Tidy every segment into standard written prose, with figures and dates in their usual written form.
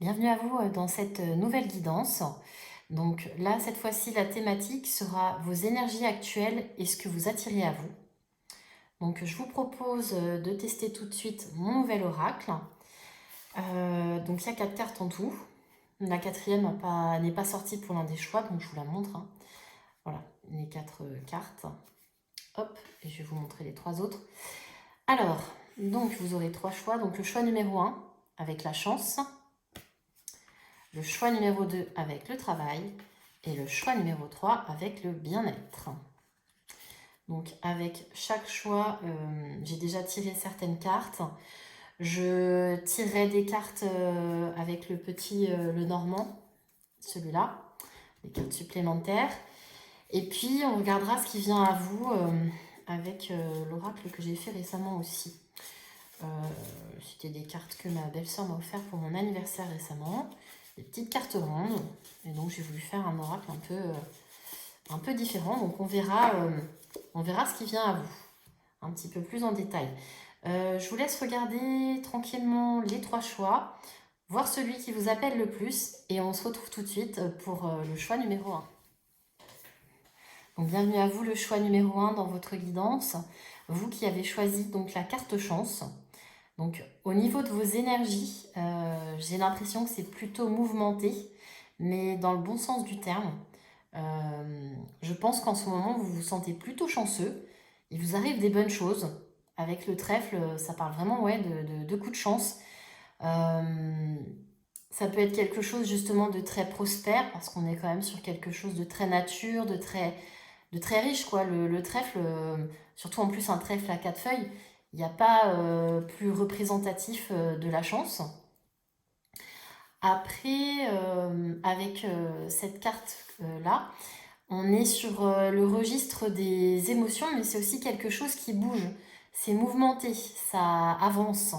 Bienvenue à vous dans cette nouvelle guidance. Donc là, cette fois-ci, la thématique sera vos énergies actuelles et ce que vous attirez à vous. Donc je vous propose de tester tout de suite mon nouvel oracle. Donc il y a 4 cartes en tout. La quatrième n'est pas sortie pour l'un des choix, donc je vous la montre, hein. Voilà, les 4 cartes. Hop, et je vais vous montrer les 3 autres. Alors, donc vous aurez 3 choix. Donc le choix numéro 1 avec la chance. Le choix numéro 2 avec le travail et le choix numéro 3 avec le bien-être. Donc avec chaque choix, j'ai déjà tiré certaines cartes. Je tirerai des cartes avec le petit, le normand, celui-là, les cartes supplémentaires. Et puis on regardera ce qui vient à vous avec l'oracle que j'ai fait récemment aussi. Euh, C'était des cartes que ma belle-sœur m'a offert pour mon anniversaire récemment. Des petites cartes rondes. Et donc j'ai voulu faire un oracle un peu différent. Donc on verra ce qui vient à vous. Un petit peu plus en détail. Je vous laisse regarder tranquillement les 3 choix. Voir celui qui vous appelle le plus. Et on se retrouve tout de suite pour le choix numéro 1. Donc bienvenue à vous, le choix numéro 1 dans votre guidance. Vous qui avez choisi donc la carte chance. Donc au niveau de vos énergies, j'ai l'impression que c'est plutôt mouvementé, mais dans le bon sens du terme. Je pense qu'en ce moment, vous vous sentez plutôt chanceux. Il vous arrive des bonnes choses. Avec le trèfle, ça parle vraiment ouais, de coups de chance. Euh, Ça peut être quelque chose justement de très prospère, parce qu'on est quand même sur quelque chose de très nature, de très riche, quoi. Le trèfle, surtout en plus un trèfle à 4 feuilles, il n'y a pas plus représentatif de la chance. Après, avec cette carte-là, on est sur le registre des émotions, mais c'est aussi quelque chose qui bouge. C'est mouvementé, ça avance.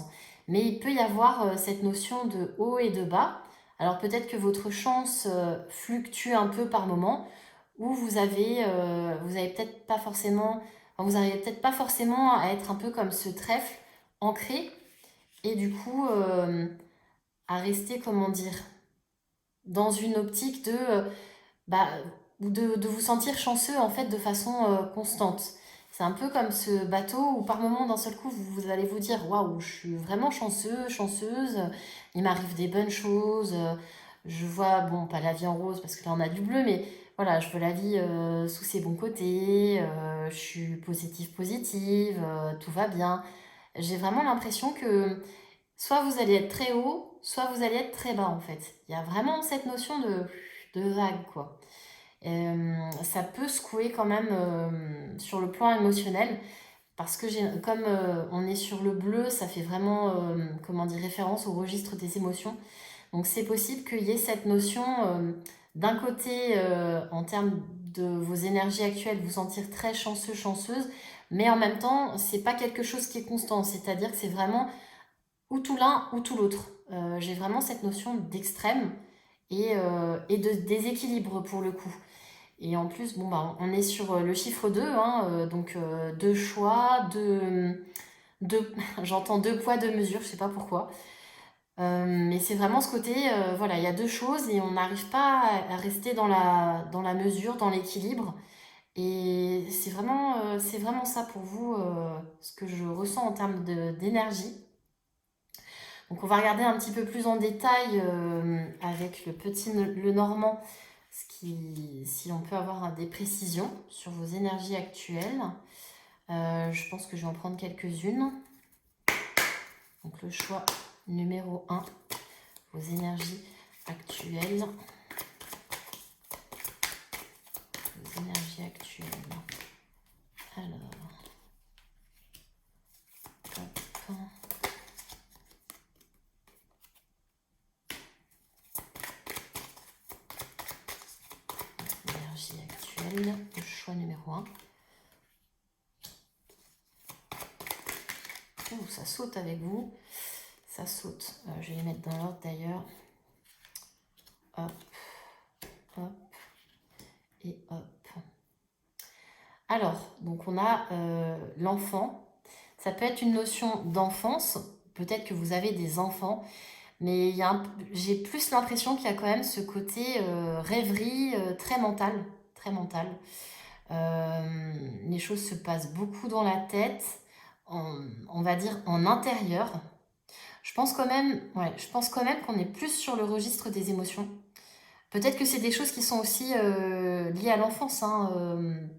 Mais il peut y avoir cette notion de haut et de bas. Alors peut-être que votre chance fluctue un peu par moment, ou vous avez peut-être pas forcément, enfin, vous n'arrivez peut-être pas forcément à être un peu comme ce trèfle ancré, et du coup à rester, comment dire, dans une optique bah, de vous sentir chanceux en fait de façon constante. C'est un peu comme ce bateau où par moment d'un seul coup vous allez vous dire waouh, je suis vraiment chanceux, chanceuse, il m'arrive des bonnes choses, je vois, bon, pas la vie en rose parce que là on a du bleu, mais voilà, je vois la vie sous ses bons côtés, je suis positive, tout va bien. J'ai vraiment l'impression que soit vous allez être très haut, soit vous allez être très bas en fait. Il y a vraiment cette notion de vague quoi. Ça peut secouer quand même sur le plan émotionnel parce que comme on est sur le bleu, ça fait vraiment comment dire, référence au registre des émotions. Donc c'est possible qu'il y ait cette notion d'un côté en termes de vos énergies actuelles, vous sentir très chanceux, chanceuse, mais en même temps, c'est pas quelque chose qui est constant, c'est-à-dire que c'est vraiment ou tout l'un ou tout l'autre. J'ai vraiment cette notion d'extrême et de déséquilibre pour le coup. Et en plus, bon, bah, on est sur le chiffre 2, hein, donc deux choix, j'entends deux poids, deux mesures, je sais pas pourquoi. Mais c'est vraiment ce côté, voilà, il y a deux choses et on n'arrive pas à rester dans la mesure, dans l'équilibre. Et c'est vraiment ça pour vous, ce que je ressens en termes d'énergie. Donc on va regarder un petit peu plus en détail avec le petit le normand, si on peut avoir des précisions sur vos énergies actuelles. Je pense que je vais en prendre quelques-unes. Donc le choix numéro 1, vos énergies actuelles. Vos énergies actuelles. Alors, hop. Énergie actuelle, le choix numéro 1. Ouh, ça saute avec vous. Ça saute. Je vais les mettre dans l'ordre d'ailleurs. Hop, hop et hop. Alors, donc on a l'enfant. Ça peut être une notion d'enfance. Peut-être que vous avez des enfants. Mais j'ai plus l'impression qu'il y a quand même ce côté rêverie très mental, très mental. Les choses se passent beaucoup dans la tête, on va dire en intérieur. Je pense quand même qu'on est plus sur le registre des émotions. Peut-être que c'est des choses qui sont aussi liées à l'enfance, hein,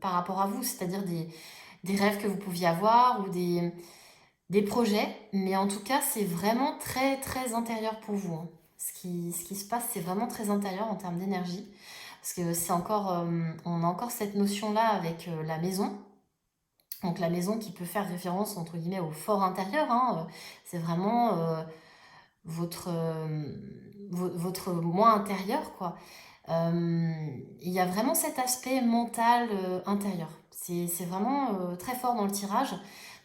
par rapport à vous, c'est-à-dire des rêves que vous pouviez avoir ou des projets, mais en tout cas, c'est vraiment très, très intérieur pour vous, hein. Ce qui se passe, c'est vraiment très intérieur en termes d'énergie, parce que on a encore cette notion-là avec la maison. Donc la maison qui peut faire référence, entre guillemets, au fort intérieur, hein, c'est vraiment votre, votre moi intérieur, quoi. Il y a vraiment cet aspect mental intérieur. C'est vraiment très fort dans le tirage.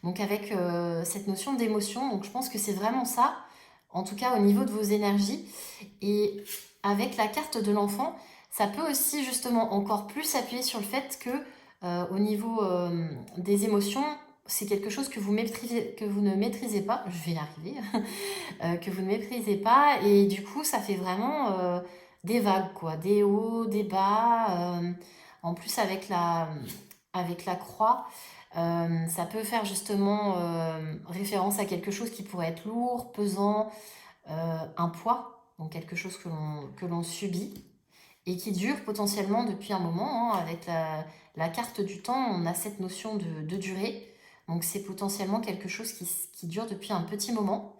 Donc avec cette notion d'émotion, donc je pense que c'est vraiment ça, en tout cas au niveau de vos énergies. Et avec la carte de l'enfant, ça peut aussi justement encore plus appuyer sur le fait que au niveau des émotions, c'est quelque chose que vous ne maîtrisez pas. Je vais y arriver. Que vous ne méprisez pas. Et du coup, ça fait vraiment des vagues, quoi. Des hauts, des bas. En plus, avec la croix, ça peut faire justement référence à quelque chose qui pourrait être lourd, pesant, un poids, donc quelque chose que l'on subit et qui dure potentiellement depuis un moment, hein. Avec la carte du temps, on a cette notion de durée. Donc c'est potentiellement quelque chose qui dure depuis un petit moment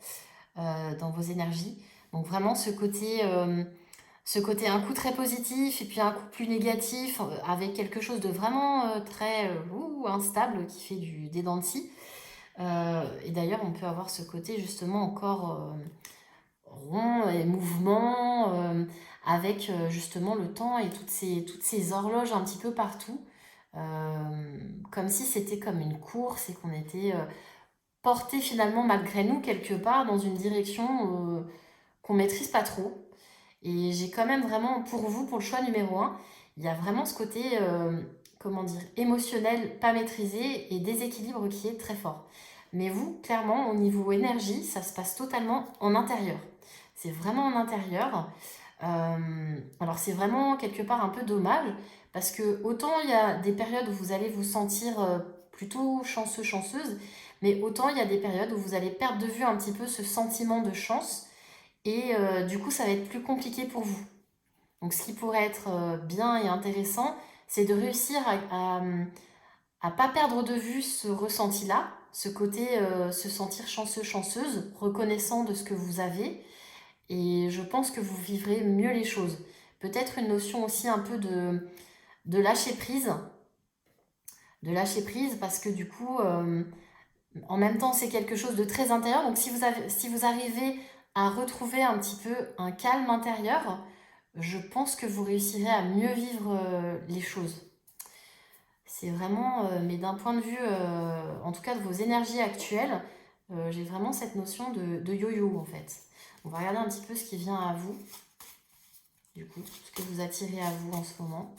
dans vos énergies. Donc vraiment ce côté un coup très positif et puis un coup plus négatif avec quelque chose de vraiment très instable qui fait des dents de scie. Et d'ailleurs, on peut avoir ce côté justement encore rond et mouvement avec justement le temps et toutes ces horloges un petit peu partout. Comme si c'était comme une course et qu'on était porté finalement malgré nous quelque part dans une direction qu'on maîtrise pas trop. Et j'ai quand même vraiment pour vous, pour le choix numéro un, il y a vraiment ce côté, comment dire, émotionnel, pas maîtrisé et déséquilibre qui est très fort. Mais vous, clairement, au niveau énergie, ça se passe totalement en intérieur. C'est vraiment en intérieur. Alors c'est vraiment quelque part un peu dommage parce que autant il y a des périodes où vous allez vous sentir plutôt chanceux, chanceuse, mais autant il y a des périodes où vous allez perdre de vue un petit peu ce sentiment de chance et du coup ça va être plus compliqué pour vous. Donc ce qui pourrait être bien et intéressant, c'est de réussir à pas perdre de vue ce ressenti-là, ce côté se sentir chanceux, chanceuse, reconnaissant de ce que vous avez. Et je pense que vous vivrez mieux les choses. Peut-être une notion aussi un peu de lâcher prise. De lâcher prise parce que du coup, en même temps, c'est quelque chose de très intérieur. Donc si vous arrivez à retrouver un petit peu un calme intérieur, je pense que vous réussirez à mieux vivre les choses. C'est vraiment, mais d'un point de vue, en tout cas de vos énergies actuelles, j'ai vraiment cette notion de yo-yo en fait. On va regarder un petit peu ce qui vient à vous, du coup, ce que vous attirez à vous en ce moment.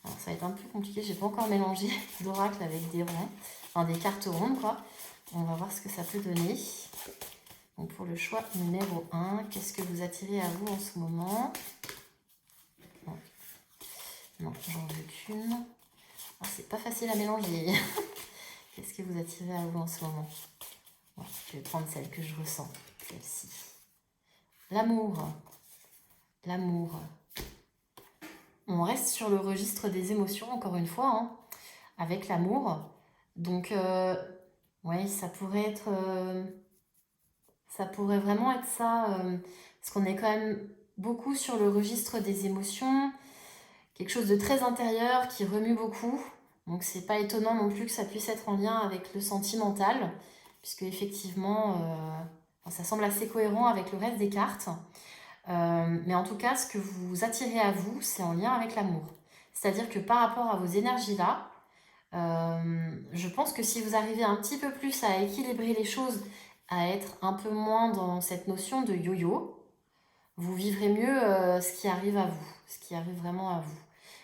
Alors ça va être un peu compliqué, j'ai pas encore mélangé l'oracle avec des ronds, enfin des cartes rondes quoi. On va voir ce que ça peut donner. Donc pour le choix numéro 1, qu'est-ce que vous attirez à vous en ce moment? Non, j'en veux qu'une. Ah, c'est pas facile à mélanger. Qu'est-ce que vous attirez à vous en ce moment? Ouais, je vais prendre celle que je ressens, celle-ci. L'amour. L'amour. On reste sur le registre des émotions, encore une fois, hein, avec l'amour. Donc, ouais, ça pourrait vraiment être ça, parce qu'on est quand même beaucoup sur le registre des émotions, quelque chose de très intérieur qui remue beaucoup. Donc, c'est pas étonnant non plus que ça puisse être en lien avec le sentimental, puisque effectivement, ça semble assez cohérent avec le reste des cartes. Mais en tout cas, ce que vous attirez à vous, c'est en lien avec l'amour. C'est-à-dire que par rapport à vos énergies-là, je pense que si vous arrivez un petit peu plus à équilibrer les choses, à être un peu moins dans cette notion de yo-yo, vous vivrez mieux ce qui arrive à vous, ce qui arrive vraiment à vous.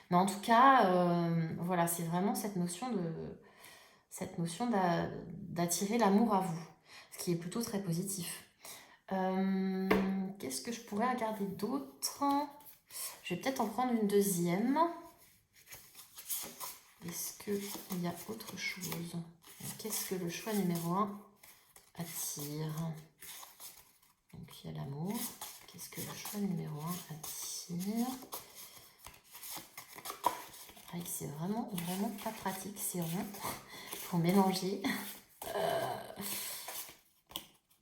Mais en tout cas, voilà, c'est vraiment cette notion d'attirer l'amour à vous, ce qui est plutôt très positif. Qu'est-ce que je pourrais regarder d'autre? Je vais peut-être en prendre une deuxième. Est-ce qu'il y a autre chose? Qu'est-ce que le choix numéro 1 attire? Donc il y a l'amour. Qu'est-ce que le choix numéro 1 attire? C'est vraiment pas pratique, c'est rond. Faut mélanger.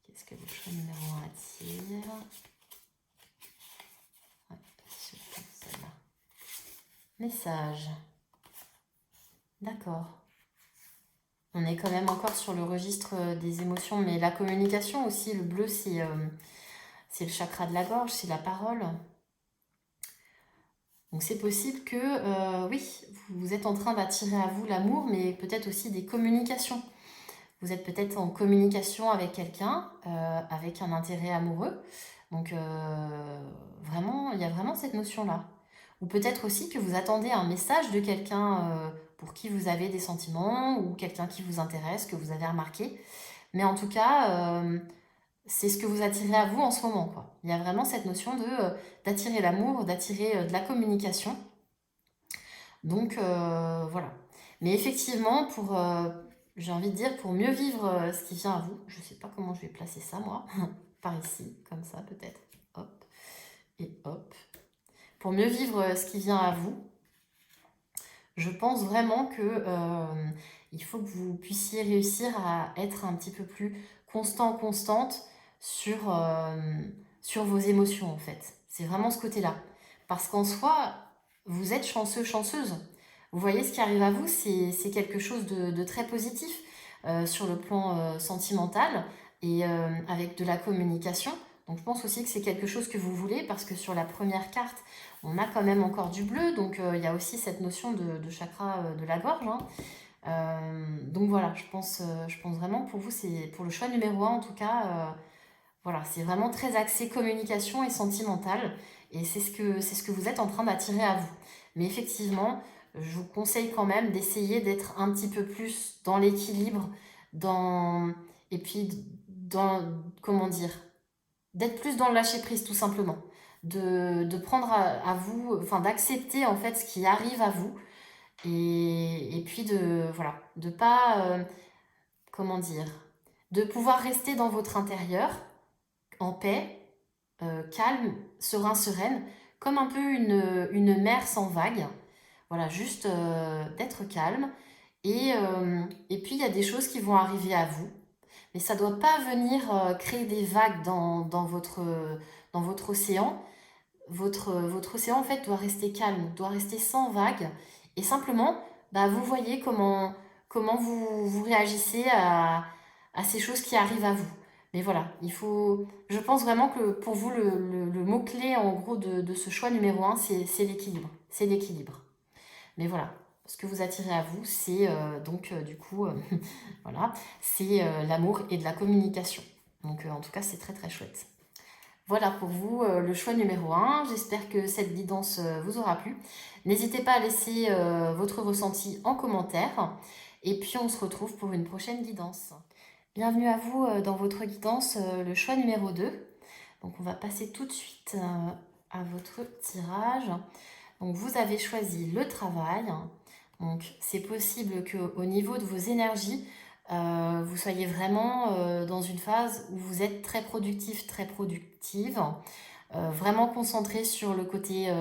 Qu'est-ce que le choix numéro 1 attire? Ouais, celle-là. Message. D'accord. On est quand même encore sur le registre des émotions, mais la communication aussi, le bleu, c'est le chakra de la gorge, c'est la parole. Donc c'est possible que, oui, vous êtes en train d'attirer à vous l'amour, mais peut-être aussi des communications. Vous êtes peut-être en communication avec quelqu'un, avec un intérêt amoureux. Donc vraiment, il y a vraiment cette notion-là. Ou peut-être aussi que vous attendez un message de quelqu'un pour qui vous avez des sentiments, ou quelqu'un qui vous intéresse, que vous avez remarqué. Mais en tout cas, c'est ce que vous attirez à vous en ce moment, quoi. Il y a vraiment cette notion d'attirer l'amour, d'attirer de la communication. Donc voilà. Mais effectivement, j'ai envie de dire, pour mieux vivre ce qui vient à vous, je ne sais pas comment je vais placer ça, moi, par ici, comme ça peut-être, hop, et hop. Pour mieux vivre ce qui vient à vous, je pense vraiment que il faut que vous puissiez réussir à être un petit peu plus constant, constante sur vos émotions, en fait. C'est vraiment ce côté-là. Parce qu'en soi, vous êtes chanceux, chanceuse. Vous voyez, ce qui arrive à vous, c'est quelque chose de très positif sur le plan sentimental et avec de la communication. Donc je pense aussi que c'est quelque chose que vous voulez parce que sur la première carte, on a quand même encore du bleu. Donc il y a aussi cette notion de chakra de la gorge, hein. Donc voilà, je pense vraiment que pour vous, c'est pour le choix numéro 1 en tout cas. Voilà, c'est vraiment très axé communication et sentimental. Et c'est ce que vous êtes en train d'attirer à vous. Mais effectivement, je vous conseille quand même d'essayer d'être un petit peu plus dans l'équilibre, et puis comment dire, d'être plus dans le lâcher prise tout simplement. De prendre à vous, enfin d'accepter en fait ce qui arrive à vous. Et puis voilà, de pas, comment dire, de pouvoir rester dans votre intérieur en paix, calme, serein, sereine, comme un peu une mer sans vagues. Voilà, juste d'être calme. Et puis, il y a des choses qui vont arriver à vous. Mais ça ne doit pas venir créer des vagues dans votre océan. Votre océan, en fait, doit rester calme, doit rester sans vagues. Et simplement, bah, vous voyez comment vous réagissez à ces choses qui arrivent à vous. Mais voilà, je pense vraiment que pour vous, le mot-clé, en gros, de ce choix numéro 1, c'est l'équilibre. C'est l'équilibre. Mais voilà, ce que vous attirez à vous, c'est donc, du coup, voilà, c'est l'amour et de la communication. Donc, en tout cas, c'est très, très chouette. Voilà pour vous le choix numéro 1. J'espère que cette guidance vous aura plu. N'hésitez pas à laisser votre ressenti en commentaire. Et puis on se retrouve pour une prochaine guidance. Bienvenue à vous dans votre guidance, le choix numéro 2. Donc on va passer tout de suite à votre tirage. Donc vous avez choisi le travail. Donc c'est possible qu'au niveau de vos énergies, vous soyez vraiment dans une phase où vous êtes très productif, très productive, vraiment concentré sur le côté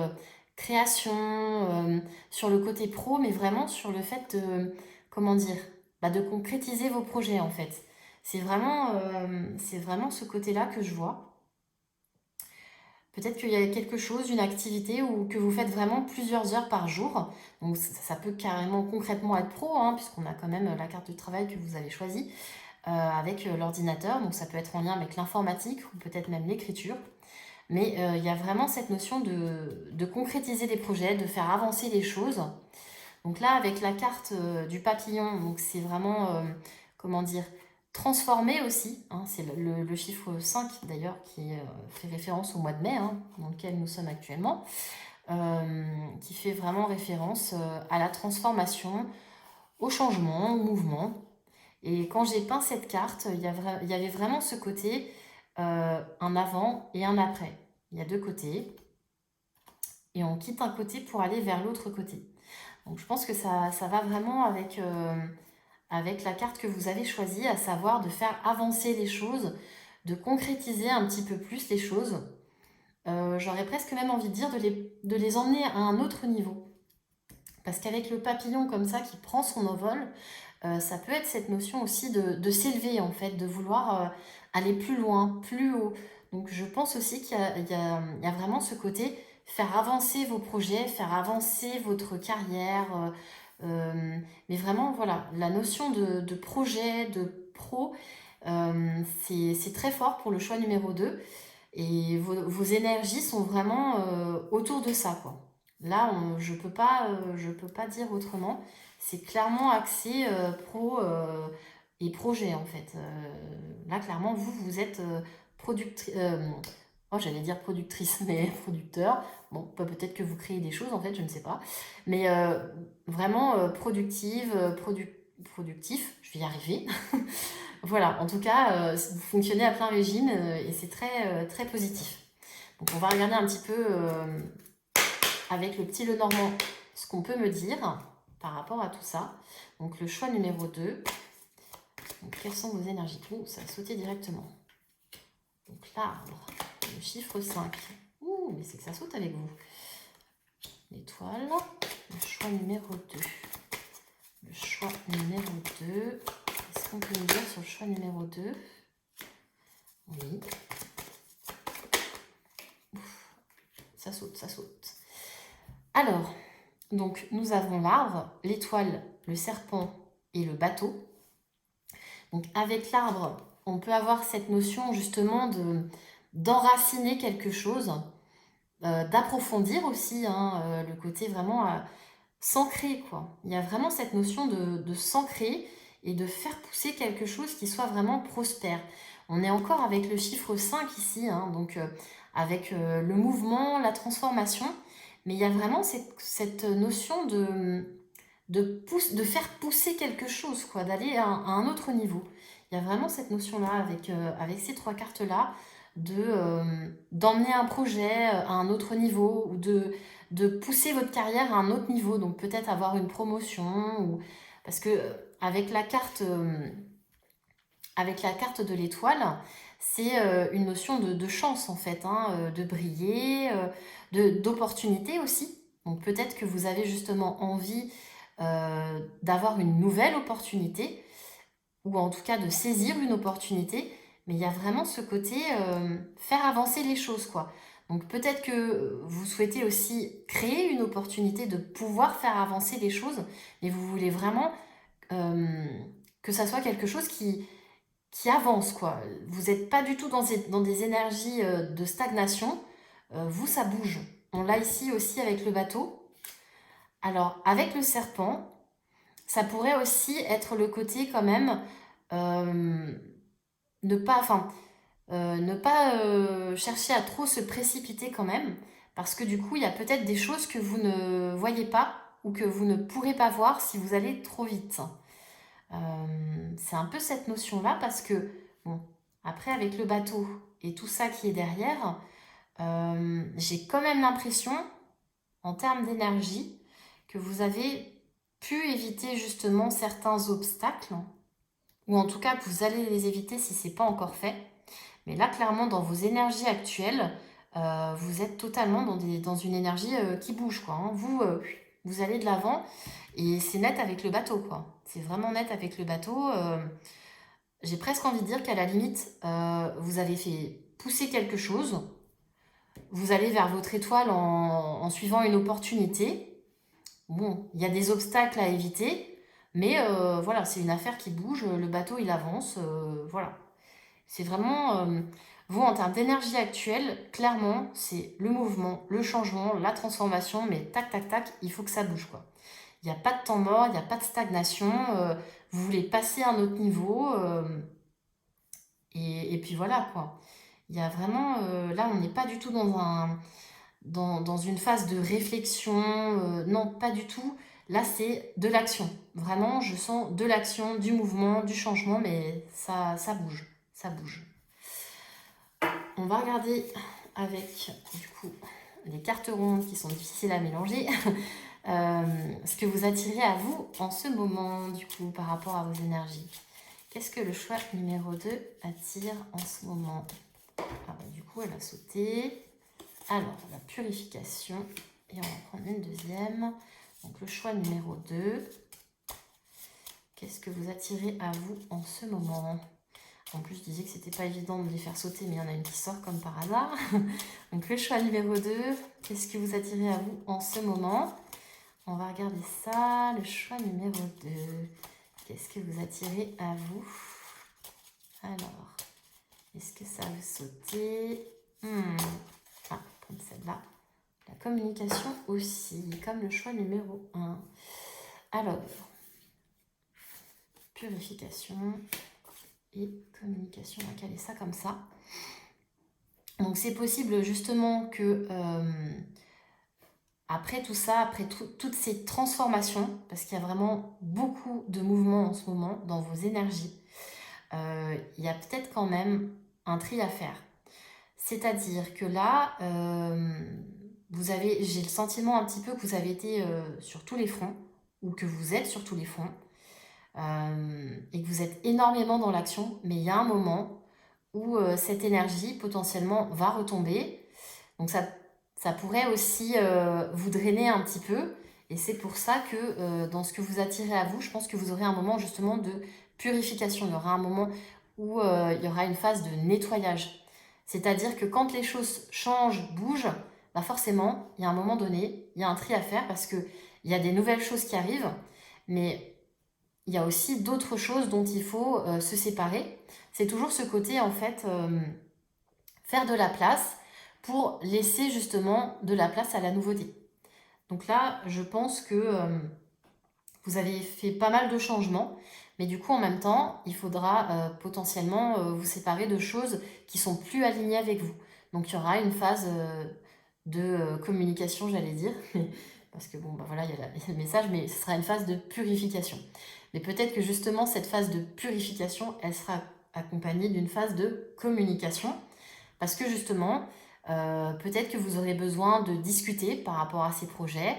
création, sur le côté pro, mais vraiment sur le fait de, comment dire, bah, de concrétiser vos projets en fait. C'est vraiment ce côté-là que je vois. Peut-être qu'il y a quelque chose, une activité ou que vous faites vraiment plusieurs heures par jour. Donc ça peut carrément concrètement être pro, hein, puisqu'on a quand même la carte de travail que vous avez choisie avec l'ordinateur. Donc ça peut être en lien avec l'informatique ou peut-être même l'écriture. Mais il y a vraiment cette notion de concrétiser des projets, de faire avancer les choses. Donc là, avec la carte du papillon, donc c'est vraiment, comment dire, transformer aussi, hein, c'est le chiffre 5 d'ailleurs qui fait référence au mois de mai, hein, dans lequel nous sommes actuellement, qui fait vraiment référence à la transformation, au changement, au mouvement. Et quand j'ai peint cette carte, il y avait vraiment ce côté un avant et un après. Il y a deux côtés. Et on quitte un côté pour aller vers l'autre côté. Donc je pense que ça va vraiment avec la carte que vous avez choisie, à savoir de faire avancer les choses, de concrétiser un petit peu plus les choses. J'aurais presque même envie de dire de les emmener à un autre niveau. Parce qu'avec le papillon comme ça qui prend son envol, ça peut être cette notion aussi de s'élever en fait, de vouloir aller plus loin, plus haut. Donc je pense aussi qu'il y a vraiment ce côté faire avancer vos projets, faire avancer votre carrière. Mais vraiment, voilà, la notion de projet, de pro, c'est très fort pour le choix numéro 2. Et vos énergies sont vraiment autour de ça, quoi. Là, je peux pas dire autrement. C'est clairement axé pro et projet, en fait. Là, clairement, vous êtes productrice. Oh, j'allais dire productrice, mais producteur. Bon, peut-être que vous créez des choses, en fait, je ne sais pas. Mais vraiment productive, productif, je vais y arriver. Voilà, en tout cas, vous fonctionnez à plein régime et c'est très positif. Donc on va regarder un petit peu avec le petit Lenormand ce qu'on peut me dire par rapport à tout ça. Donc le choix numéro 2. Donc, quelles sont vos énergies? Ouh, ça a sauté directement. Donc l'arbre, le chiffre 5. Ouh, mais c'est que ça saute avec vous. L'étoile, le choix numéro 2. Le choix numéro 2. Qu'est-ce qu'on peut nous dire sur le choix numéro 2? Oui. Ouf, ça saute, ça saute. Alors, donc nous avons l'arbre, l'étoile, le serpent et le bateau. Donc avec l'arbre, on peut avoir cette notion justement d'enraciner quelque chose, d'approfondir aussi, hein, le côté vraiment s'ancrer, quoi. Il y a vraiment cette notion de s'ancrer et de faire pousser quelque chose qui soit vraiment prospère. On est encore avec le chiffre 5 ici, hein, donc avec le mouvement, la transformation, mais il y a vraiment cette notion de faire pousser quelque chose, quoi, d'aller à un autre niveau. Il y a vraiment cette notion-là avec ces trois cartes-là, d'emmener un projet à un autre niveau ou de pousser votre carrière à un autre niveau. Donc peut-être avoir une promotion ou parce que avec la carte de l'étoile, c'est une notion de chance en fait, hein, de briller, d'opportunité aussi. Donc peut-être que vous avez justement envie d'avoir une nouvelle opportunité, ou en tout cas de saisir une opportunité, mais il y a vraiment ce côté faire avancer les choses, quoi. Donc peut-être que vous souhaitez aussi créer une opportunité de pouvoir faire avancer les choses, mais vous voulez vraiment euh, que ça soit quelque chose qui avance, quoi. Vous n'êtes pas du tout dans des énergies de stagnation. Vous, ça bouge. On l'a ici aussi avec le bateau. Alors, avec le serpent, ça pourrait aussi être le côté quand même euh, ne pas chercher à trop se précipiter quand même, parce que du coup, il y a peut-être des choses que vous ne voyez pas ou que vous ne pourrez pas voir si vous allez trop vite. C'est un peu cette notion-là parce que, bon, après avec le bateau et tout ça qui est derrière, j'ai quand même l'impression, en termes d'énergie, que vous avez pu éviter justement certains obstacles, ou en tout cas que vous allez les éviter si ce n'est pas encore fait. Mais là, clairement, dans vos énergies actuelles, vous êtes totalement dans une énergie qui bouge, quoi, hein. Vous allez de l'avant et c'est net avec le bateau, quoi. C'est vraiment net avec le bateau. J'ai presque envie de dire qu'à la limite, vous avez fait pousser quelque chose. Vous allez vers votre étoile en suivant une opportunité. Bon, il y a des obstacles à éviter, mais voilà, c'est une affaire qui bouge. Le bateau, il avance. Voilà. C'est vraiment, vous, en termes d'énergie actuelle, clairement, c'est le mouvement, le changement, la transformation, mais tac, tac, tac, il faut que ça bouge, quoi. Il n'y a pas de temps mort, il n'y a pas de stagnation, vous voulez passer à un autre niveau, et puis voilà, quoi. Il y a vraiment, là, on n'est pas du tout dans une phase de réflexion, non, pas du tout. Là, c'est de l'action. Vraiment, je sens de l'action, du mouvement, du changement, mais ça bouge, ça bouge. on va regarder avec du coup les cartes rondes qui sont difficiles à mélanger, ce que vous attirez à vous en ce moment du coup par rapport à vos énergies. Qu'est-ce que le choix numéro 2 attire en ce moment? Du coup, elle a sauté. Alors, la purification. Et on va prendre une deuxième. Donc, le choix numéro 2. Qu'est-ce que vous attirez à vous en ce moment? En plus, je disais que c'était pas évident de les faire sauter, mais il y en a une qui sort comme par hasard. Donc, le choix numéro 2. Qu'est-ce que vous attirez à vous en ce moment? On va regarder ça. Le choix numéro 2. Qu'est-ce que vous attirez à vous? Alors, est-ce que ça veut sauter? Prendre celle-là. La communication aussi, comme le choix numéro 1. Alors, purification et communication. On va caler ça comme ça. Donc, c'est possible justement que après tout ça, après toutes ces transformations, parce qu'il y a vraiment beaucoup de mouvements en ce moment dans vos énergies, il y a peut-être quand même un tri à faire. C'est-à-dire que là, j'ai le sentiment un petit peu que vous avez été sur tous les fronts, ou que vous êtes sur tous les fronts, et que vous êtes énormément dans l'action, mais il y a un moment où cette énergie potentiellement va retomber. Donc ça pourrait aussi vous drainer un petit peu, et c'est pour ça que dans ce que vous attirez à vous, je pense que vous aurez un moment justement de purification. Il y aura un moment où il y aura une phase de nettoyage. C'est-à-dire que quand les choses changent, bougent, bah forcément, il y a un moment donné, il y a un tri à faire parce qu'il y a des nouvelles choses qui arrivent, mais il y a aussi d'autres choses dont il faut se séparer. C'est toujours ce côté, en fait, faire de la place pour laisser justement de la place à la nouveauté. Donc là, je pense que vous avez fait pas mal de changements, mais du coup, en même temps, il faudra potentiellement vous séparer de choses qui sont plus alignées avec vous. Donc, il y aura une phase de communication, j'allais dire, parce que bon, bah voilà, il y a le message, mais ce sera une phase de purification. Mais peut-être que justement, cette phase de purification, elle sera accompagnée d'une phase de communication, parce que justement, peut-être que vous aurez besoin de discuter par rapport à ces projets.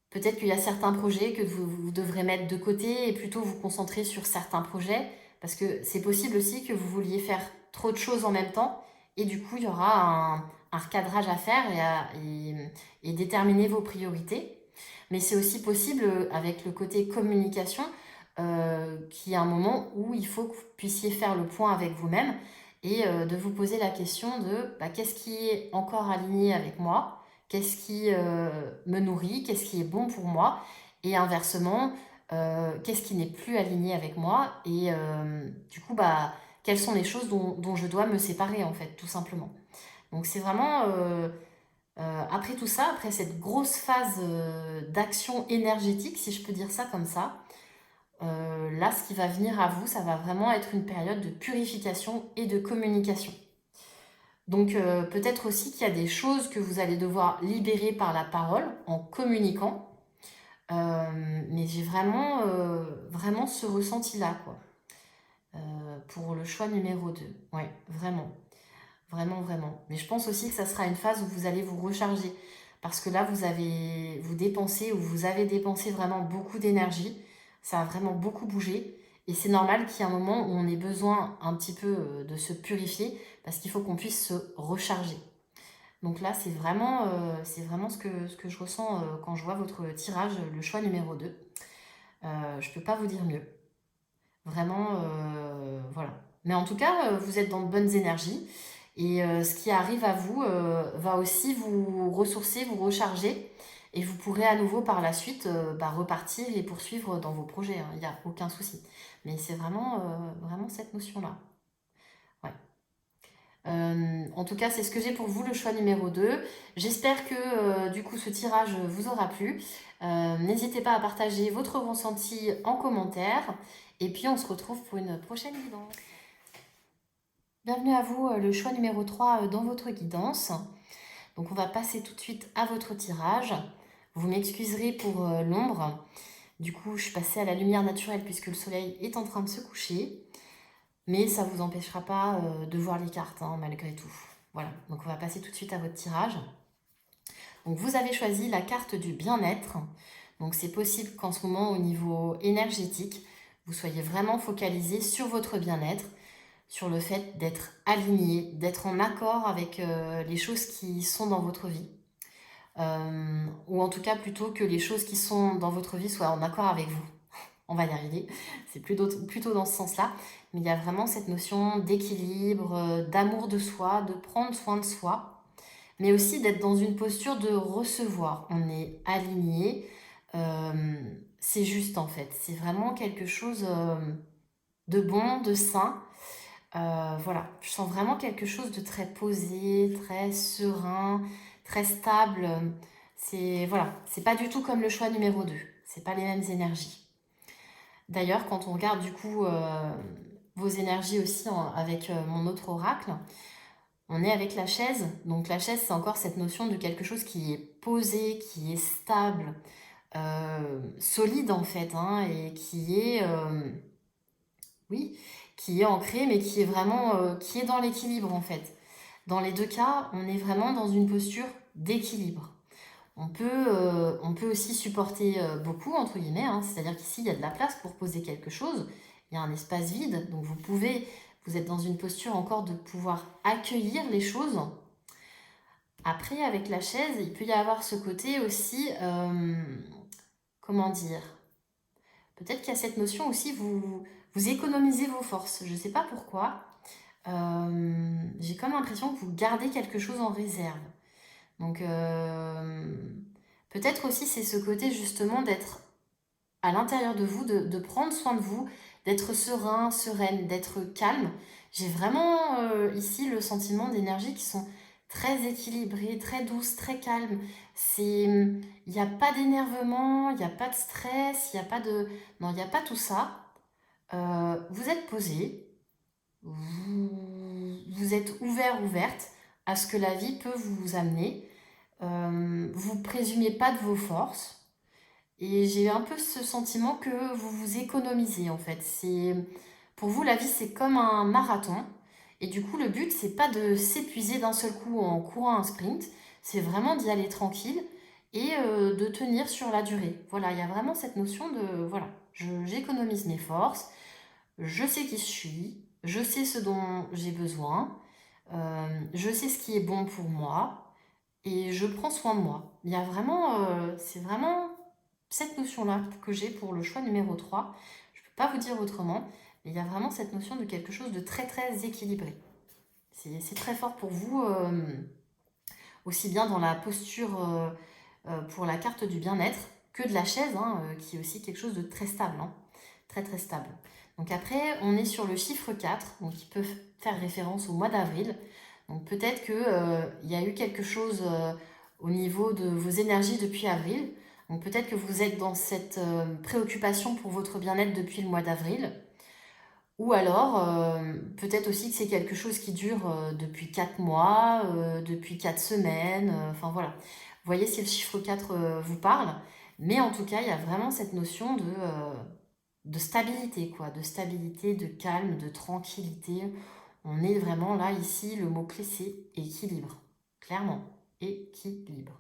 Peut-être qu'il y a certains projets que vous devrez mettre de côté et plutôt vous concentrer sur certains projets, parce que c'est possible aussi que vous vouliez faire trop de choses en même temps, et du coup, il y aura un recadrage à faire et déterminer vos priorités. Mais c'est aussi possible, avec le côté communication, qu'il y a un moment où il faut que vous puissiez faire le point avec vous-même et de vous poser la question de qu'est-ce qui est encore aligné avec moi, qu'est-ce qui me nourrit, qu'est-ce qui est bon pour moi, et inversement, qu'est-ce qui n'est plus aligné avec moi, et du coup, quelles sont les choses dont je dois me séparer, en fait, tout simplement. Donc c'est vraiment, après tout ça, après cette grosse phase d'action énergétique, si je peux dire ça comme ça, là, ce qui va venir à vous, ça va vraiment être une période de purification et de communication. Donc peut-être aussi qu'il y a des choses que vous allez devoir libérer par la parole en communiquant. Mais j'ai vraiment ce ressenti-là, quoi. Pour le choix numéro 2. Ouais, vraiment. Vraiment, vraiment. Mais je pense aussi que ça sera une phase où vous allez vous recharger. Parce que là, vous dépensez ou vous avez dépensé vraiment beaucoup d'énergie. Ça a vraiment beaucoup bougé. Et c'est normal qu'il y ait un moment où on ait besoin un petit peu de se purifier parce qu'il faut qu'on puisse se recharger. Donc là, c'est vraiment ce que je ressens quand je vois votre tirage, le choix numéro 2. Je ne peux pas vous dire mieux. Vraiment, voilà. Mais en tout cas, vous êtes dans de bonnes énergies. Et ce qui arrive à vous va aussi vous ressourcer, vous recharger. Et vous pourrez à nouveau par la suite repartir et poursuivre dans vos projets, hein. Il n'y a aucun souci. Mais c'est vraiment cette notion-là. Ouais. En tout cas, c'est ce que j'ai pour vous, le choix numéro 2. J'espère que du coup ce tirage vous aura plu. N'hésitez pas à partager votre ressenti en commentaire. Et puis on se retrouve pour une prochaine guidance. Bienvenue à vous, le choix numéro 3 dans votre guidance. Donc on va passer tout de suite à votre tirage. Vous m'excuserez pour l'ombre. Du coup, je suis passée à la lumière naturelle puisque le soleil est en train de se coucher. Mais ça ne vous empêchera pas de voir les cartes, hein, malgré tout. Voilà, donc on va passer tout de suite à votre tirage. Donc vous avez choisi la carte du bien-être. Donc c'est possible qu'en ce moment, au niveau énergétique, vous soyez vraiment focalisé sur votre bien-être, sur le fait d'être aligné, d'être en accord avec les choses qui sont dans votre vie. Ou en tout cas plutôt que les choses qui sont dans votre vie soient en accord avec vous. On va y arriver, c'est plutôt dans ce sens-là. Mais il y a vraiment cette notion d'équilibre, d'amour de soi, de prendre soin de soi, mais aussi d'être dans une posture de recevoir. On est aligné, c'est juste en fait. C'est vraiment quelque chose de bon, de sain. Voilà, je sens vraiment quelque chose de très posé, très serein, très stable. C'est voilà, c'est pas du tout comme le choix numéro 2. C'est pas les mêmes énergies. D'ailleurs, quand on regarde du coup vos énergies aussi avec mon autre oracle, on est avec la chaise. Donc la chaise, c'est encore cette notion de quelque chose qui est posé, qui est stable, solide en fait, hein, et qui est, oui, qui est ancré, mais qui est vraiment, qui est dans l'équilibre en fait. Dans les deux cas, on est vraiment dans une posture d'équilibre. On peut aussi supporter beaucoup, entre guillemets, hein, c'est-à-dire qu'ici, il y a de la place pour poser quelque chose, il y a un espace vide, donc vous êtes dans une posture encore de pouvoir accueillir les choses. Après, avec la chaise, il peut y avoir ce côté aussi, comment dire, peut-être qu'il y a cette notion aussi, vous économisez vos forces, je ne sais pas pourquoi. J'ai comme l'impression que vous gardez quelque chose en réserve. Donc, peut-être aussi c'est ce côté justement d'être à l'intérieur de vous, de prendre soin de vous, d'être serein, sereine, d'être calme. J'ai vraiment ici le sentiment d'énergie qui sont très équilibrées, très douces, très calmes. Il n'y a pas d'énervement, il n'y a pas de stress, il n'y a pas de... Non, il n'y a pas tout ça. Vous êtes posé, vous êtes ouvert, ouverte à ce que la vie peut vous amener. Vous présumiez pas de vos forces. Et j'ai un peu ce sentiment que vous vous économisez en fait. Pour vous, la vie, c'est comme un marathon. Et du coup, le but, c'est pas de s'épuiser d'un seul coup en courant un sprint. C'est vraiment d'y aller tranquille et de tenir sur la durée. Voilà, il y a vraiment cette notion de, voilà, j'économise mes forces, je sais qui je suis, je sais ce dont j'ai besoin, je sais ce qui est bon pour moi et je prends soin de moi. Il y a vraiment, c'est vraiment cette notion-là que j'ai pour le choix numéro 3. Je ne peux pas vous dire autrement, mais il y a vraiment cette notion de quelque chose de très très équilibré. C'est très fort pour vous, aussi bien dans la posture pour la carte du bien-être que de la chaise, hein, qui est aussi quelque chose de très stable, hein, très très stable. Donc après, on est sur le chiffre 4, donc qui peut faire référence au mois d'avril. Donc peut-être qu'il y a eu quelque chose au niveau de vos énergies depuis avril. Donc peut-être que vous êtes dans cette préoccupation pour votre bien-être depuis le mois d'avril. Ou alors, peut-être aussi que c'est quelque chose qui dure depuis 4 mois, depuis 4 semaines, enfin voilà. Vous voyez si le chiffre 4 vous parle, mais en tout cas, il y a vraiment cette notion de stabilité, quoi, de stabilité, de calme, de tranquillité. On est vraiment là, ici, le mot-clé, c'est équilibre. Clairement, équilibre.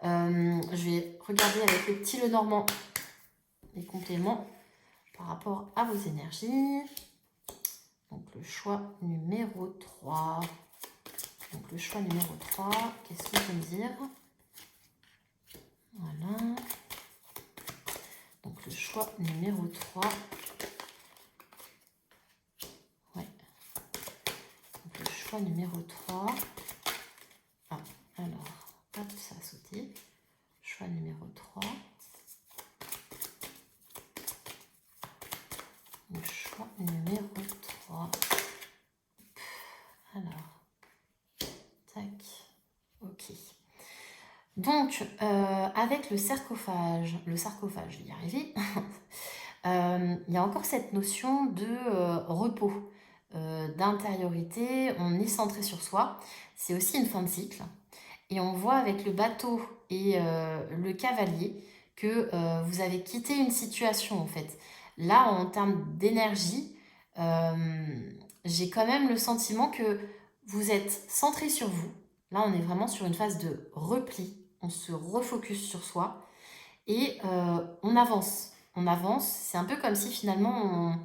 Je vais regarder avec le petit Lenormand les compléments par rapport à vos énergies. Donc le choix numéro 3. Donc le choix numéro 3, qu'est-ce qu'il peut me dire? Voilà. Donc le choix numéro 3. Ouais. Donc le choix numéro 3. Ah, alors, hop, ça a sauté. Choix numéro 3. Le choix numéro 3. Alors, tac, ok. Donc, avec le sarcophage, je vais y arriver, il y a encore cette notion de repos, d'intériorité, on est centré sur soi, c'est aussi une fin de cycle. Et on voit avec le bateau et le cavalier que vous avez quitté une situation en fait. Là, en termes d'énergie, j'ai quand même le sentiment que vous êtes centré sur vous. Là, on est vraiment sur une phase de repli. On se refocus sur soi et on avance. On avance. C'est un peu comme si finalement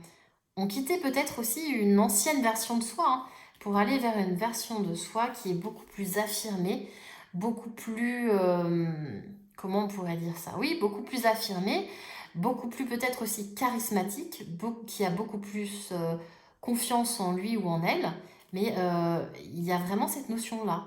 on quittait peut-être aussi une ancienne version de soi pour aller vers une version de soi qui est beaucoup plus affirmée, beaucoup plus... comment on pourrait dire ça? Oui, beaucoup plus affirmée, beaucoup plus peut-être aussi charismatique, qui a beaucoup plus confiance en lui ou en elle. Mais il y a vraiment cette notion-là.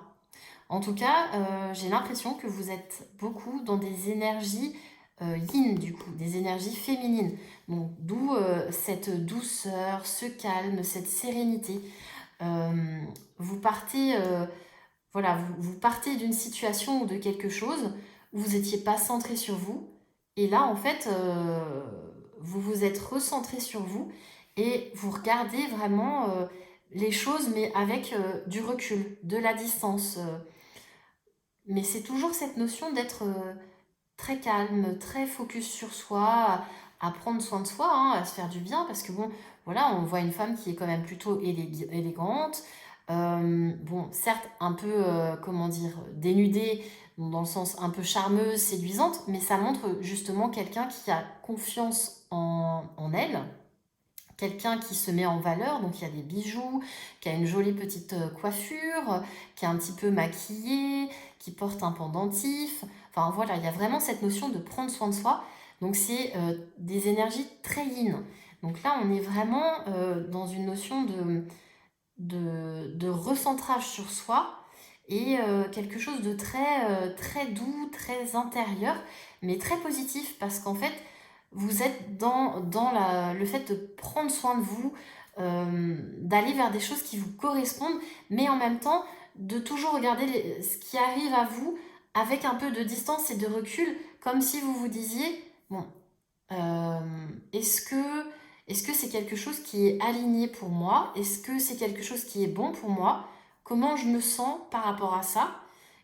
En tout cas, j'ai l'impression que vous êtes beaucoup dans des énergies yin, du coup, des énergies féminines. Donc, d'où cette douceur, ce calme, cette sérénité. Euh, vous partez, voilà, vous partez d'une situation ou de quelque chose où vous n'étiez pas centré sur vous. Et là, en fait, vous vous êtes recentré sur vous et vous regardez vraiment les choses, mais avec du recul, de la distance. Mais c'est toujours cette notion d'être très calme, très focus sur soi, à prendre soin de soi, à se faire du bien, parce que bon, voilà, on voit une femme qui est quand même plutôt élégante, bon, certes un peu, comment dire, dénudée, dans le sens un peu charmeuse, séduisante, mais ça montre justement quelqu'un qui a confiance en elle, quelqu'un qui se met en valeur, donc il y a des bijoux, qui a une jolie petite coiffure, qui est un petit peu maquillée, qui porte un pendentif. Enfin voilà, il y a vraiment cette notion de prendre soin de soi. Donc c'est des énergies très yin. Donc là, on est vraiment dans une notion de recentrage sur soi et quelque chose de très doux, très intérieur, mais très positif parce qu'en fait, vous êtes dans le fait de prendre soin de vous, d'aller vers des choses qui vous correspondent, mais en même temps de toujours regarder ce qui arrive à vous avec un peu de distance et de recul, comme si vous vous disiez, bon, euh, est-ce que est-ce que c'est quelque chose qui est aligné pour moi? Est-ce que c'est quelque chose qui est bon pour moi? Comment je me sens par rapport à ça?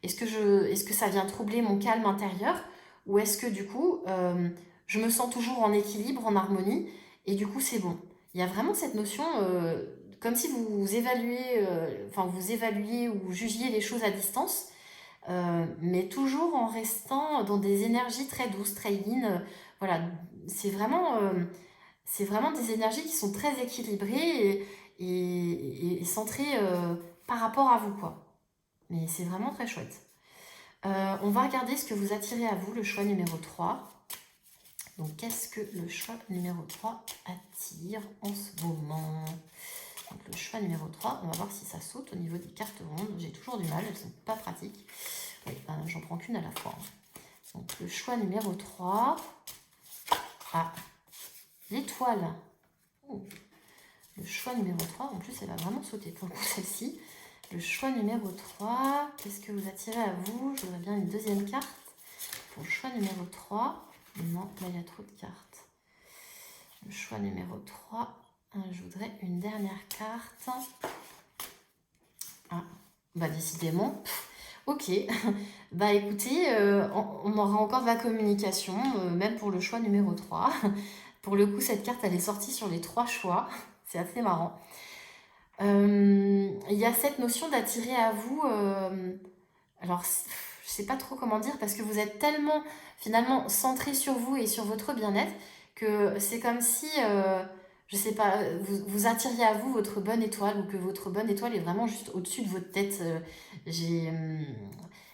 Est-ce que ça vient troubler mon calme intérieur? Ou est-ce que du coup, je me sens toujours en équilibre, en harmonie, et du coup c'est bon? Il y a vraiment cette notion, comme si vous évaluez, enfin vous évaluiez ou jugiez les choses à distance, mais toujours en restant dans des énergies très douces, très yin. Voilà, c'est vraiment, euh, c'est vraiment des énergies qui sont très équilibrées et centrées par rapport à vous, quoi. Mais c'est vraiment très chouette. On va regarder ce que vous attirez à vous, le choix numéro 3. Donc, qu'est-ce que le choix numéro 3 attire en ce moment? Donc, le choix numéro 3, on va voir si ça saute au niveau des cartes rondes. J'ai toujours du mal, elles sont pas pratiques. Oui, j'en prends qu'une à la fois. Donc, le choix numéro 3. Ah, l'étoile. Oh. Le choix numéro 3, en plus, elle va vraiment sauter pour le coup, celle-ci. Le choix numéro 3, qu'est-ce que vous attirez à vous? Je voudrais bien une deuxième carte. Pour le choix numéro 3, non, là, il y a trop de cartes. Le choix numéro 3, je voudrais une dernière carte. Ah, bah décidément. Ok, bah écoutez, on aura encore de la communication, même pour le choix numéro 3. Pour le coup, cette carte, elle est sortie sur les 3 choix. C'est assez marrant. Il y a cette notion d'attirer à vous, alors je sais pas trop comment dire, parce que vous êtes tellement finalement centré sur vous et sur votre bien-être que c'est comme si, je sais pas, vous attiriez à vous votre bonne étoile ou que votre bonne étoile est vraiment juste au-dessus de votre tête. J'ai,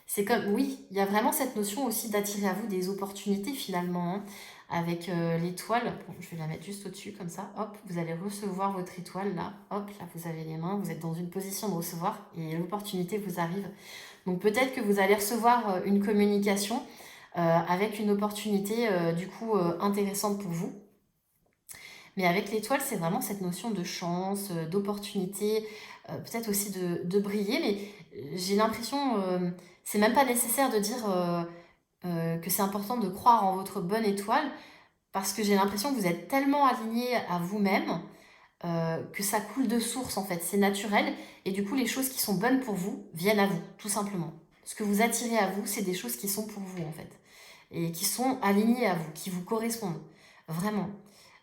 c'est comme, oui, il y a vraiment cette notion aussi d'attirer à vous des opportunités finalement, avec l'étoile. Bon, je vais la mettre juste au-dessus comme ça. Hop, vous allez recevoir votre étoile là. Hop, là vous avez les mains, vous êtes dans une position de recevoir et l'opportunité vous arrive. Donc peut-être que vous allez recevoir une communication avec une opportunité du coup intéressante pour vous. Mais avec l'étoile, c'est vraiment cette notion de chance, d'opportunité, peut-être aussi de briller. Mais j'ai l'impression, c'est même pas nécessaire de dire que c'est important de croire en votre bonne étoile, parce que j'ai l'impression que vous êtes tellement aligné à vous-même que ça coule de source en fait, c'est naturel. Et du coup, les choses qui sont bonnes pour vous viennent à vous, tout simplement. Ce que vous attirez à vous, c'est des choses qui sont pour vous en fait. Et qui sont alignées à vous, qui vous correspondent. Vraiment.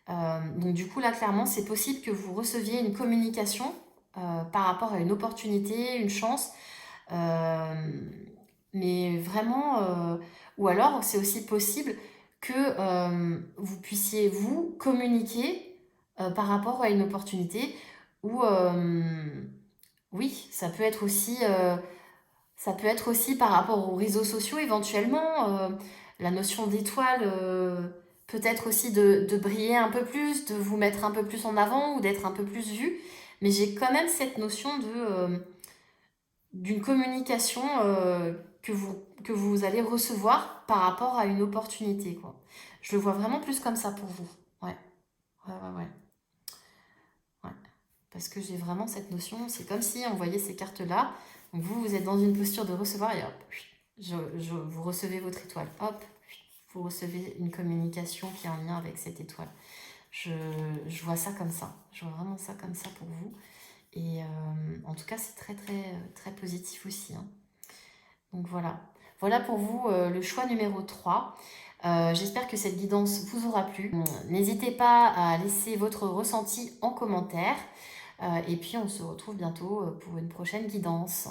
Donc du coup, là, clairement, c'est possible que vous receviez une communication par rapport à une opportunité, une chance. Mais vraiment, ou alors c'est aussi possible que vous puissiez, vous, communiquer par rapport à une opportunité ou oui, ça peut être aussi par rapport aux réseaux sociaux éventuellement. La notion d'étoile, peut-être aussi de briller un peu plus, de vous mettre un peu plus en avant ou d'être un peu plus vu. Mais j'ai quand même cette notion d'une communication que vous allez recevoir par rapport à une opportunité, quoi. Je le vois vraiment plus comme ça pour vous. Ouais, ouais, ouais, ouais. Ouais. Parce que j'ai vraiment cette notion, c'est comme si on voyait ces cartes-là. Donc vous, vous êtes dans une posture de recevoir et hop, vous recevez votre étoile. Hop, vous recevez une communication qui est en lien avec cette étoile. Je, je vois ça comme ça. Je vois vraiment ça comme ça pour vous. Et en tout cas, c'est très, très, très positif aussi, hein. Donc voilà. Voilà pour vous le choix numéro 3. J'espère que cette guidance vous aura plu. N'hésitez pas à laisser votre ressenti en commentaire. Et puis on se retrouve bientôt pour une prochaine guidance.